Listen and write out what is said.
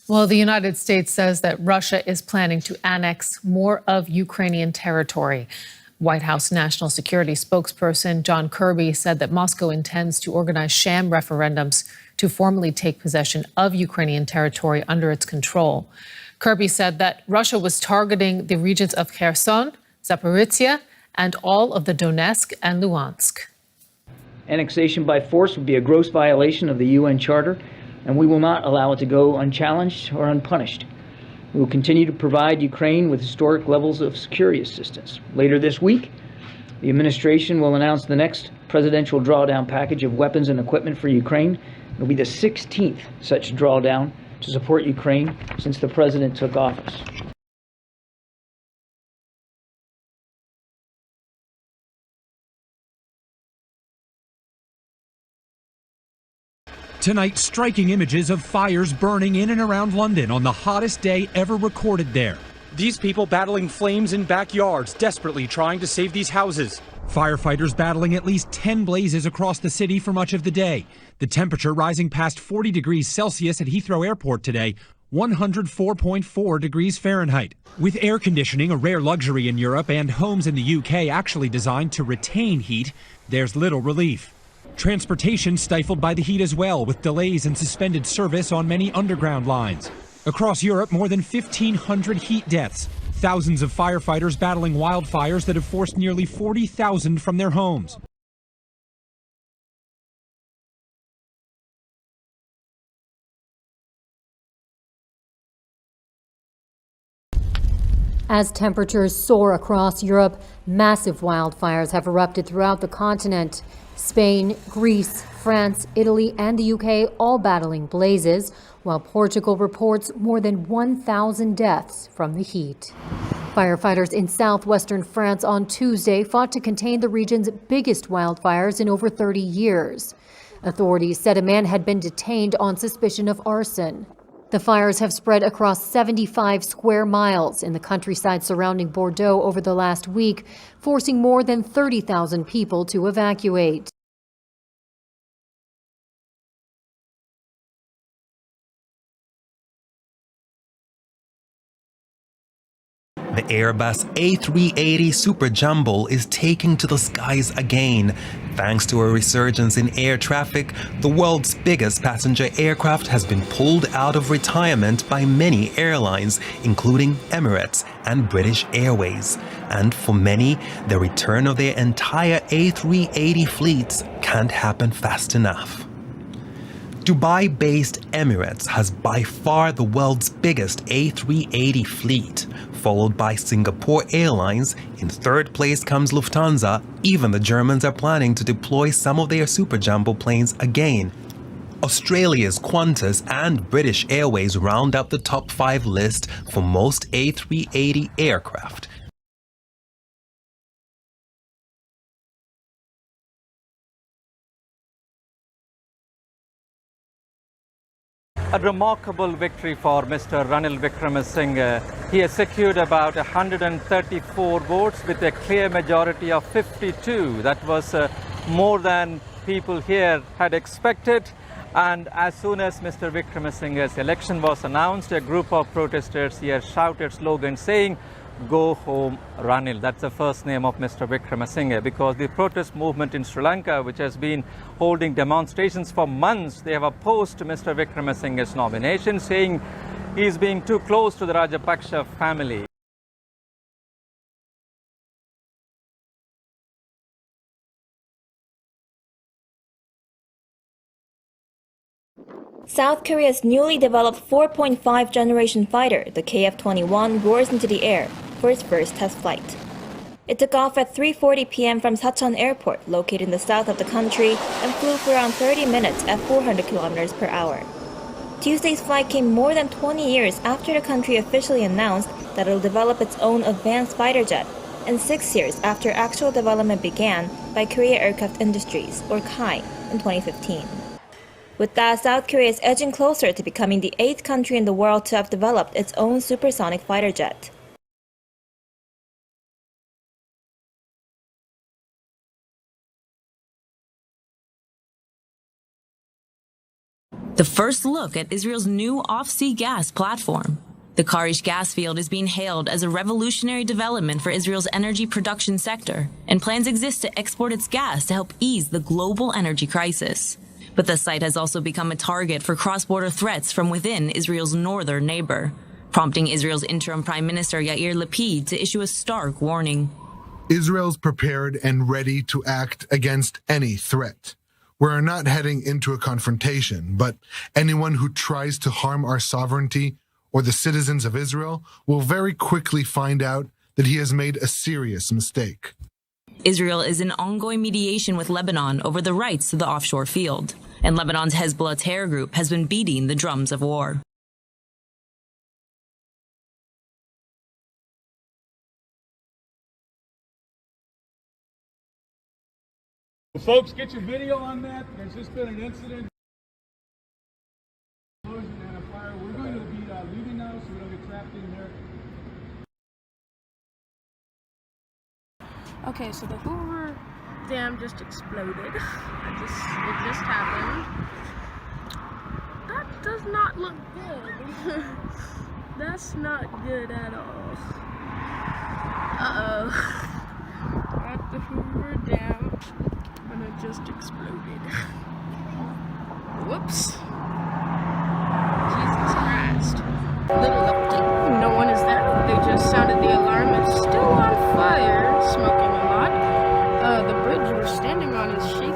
Well, the United States says that Russia is planning to annex more of Ukrainian territory. White House National Security spokesperson John Kirby said that Moscow intends to organize sham referendums to formally take possession of Ukrainian territory under its control. Kirby said that Russia was targeting the regions of Kherson, Zaporizhia, and all of the Donetsk and Luhansk. Annexation by force would be a gross violation of the UN Charter, and we will not allow it to go unchallenged or unpunished. We will continue to provide Ukraine with historic levels of security assistance. Later this week, the administration will announce the next presidential drawdown package of weapons and equipment for Ukraine. It will be the 16th such drawdown to support Ukraine since the president took office. Tonight, striking images of fires burning in and around London on the hottest day ever recorded there. These people battling flames in backyards, desperately trying to save these houses. Firefighters battling at least 10 blazes across the city for much of the day. The temperature rising past 40 degrees Celsius at Heathrow Airport today, 104.4 degrees Fahrenheit. With air conditioning a rare luxury in Europe and homes in the UK actually designed to retain heat, there's little relief. Transportation stifled by the heat as well, with delays and suspended service on many underground lines. Across Europe, more than 1,500 heat deaths. Thousands of firefighters battling wildfires that have forced nearly 40,000 from their homes. As temperatures soar across Europe, massive wildfires have erupted throughout the continent. Spain, Greece, France, Italy, and the UK all battling blazes, while Portugal reports more than 1,000 deaths from the heat. Firefighters in southwestern France on Tuesday fought to contain the region's biggest wildfires in over 30 years. Authorities said a man had been detained on suspicion of arson. The fires have spread across 75 square miles in the countryside surrounding Bordeaux over the last week, forcing more than 30,000 people to evacuate. The Airbus A380 superjumbo is taking to the skies again. Thanks to a resurgence in air traffic, the world's biggest passenger aircraft has been pulled out of retirement by many airlines, including Emirates and British Airways. And for many, the return of their entire A380 fleets can't happen fast enough. Dubai-based Emirates has by far the world's biggest A380 fleet, followed by Singapore Airlines. In third place comes Lufthansa. Even the Germans are planning to deploy some of their superjumbo planes again. Australia's Qantas and British Airways round up the top 5 list for most A380 aircraft. A remarkable victory for Mr. Ranil Wickremesinghe. He has secured about 134 votes with a clear majority of 52. That was more than people here had expected. And as soon as Mr. Wickremesinghe's election was announced, a group of protesters here shouted slogans saying, "Go home, Ranil." That's the first name of Mr. Wickremesinghe, because the protest movement in Sri Lanka, which has been holding demonstrations for months, they have opposed Mr. Wickremesinghe's nomination, saying he's being too close to the Rajapaksa family. South Korea's newly developed 4.5 generation fighter, the KF-21, roars into the air for its first test flight. It took off at 3:40 p.m. from Sachin Airport, located in the south of the country, and flew for around 30 minutes at 400 kilometers per hour. Tuesday's flight came more than 20 years after the country officially announced that it will develop its own advanced fighter jet, and 6 years after actual development began by Korea Aircraft Industries, or KAI, in 2015. With that, South Korea is edging closer to becoming the 8th country in the world to have developed its own supersonic fighter jet. The first look at Israel's new off-sea gas platform. The Karish gas field is being hailed as a revolutionary development for Israel's energy production sector, and plans exist to export its gas to help ease the global energy crisis. But the site has also become a target for cross-border threats from within Israel's northern neighbor, prompting Israel's interim Prime Minister Yair Lupid to issue a stark warning. Israel's prepared and ready to act against any threat. We're not heading into a confrontation, but anyone who tries to harm our sovereignty or the citizens of Israel will very quickly find out that he has made a serious mistake. Israel is in ongoing mediation with Lebanon over the rights to the offshore field, and Lebanon's Hezbollah terror group has been beating the drums of war. Folks, get your video on that. There's just been an incident. Explosion and a fire. We're going to be leaving now, so we don't get trapped in there. Okay, so the Hoover Dam just exploded. It just happened. That does not look good. That's not good at all. Uh-oh. At the Hoover Dam. And it just exploded. Whoops. Jesus Christ. Little update. No one is there. They just sounded the alarm. It's still on fire, smoking a lot. The bridge we're standing on is shaking.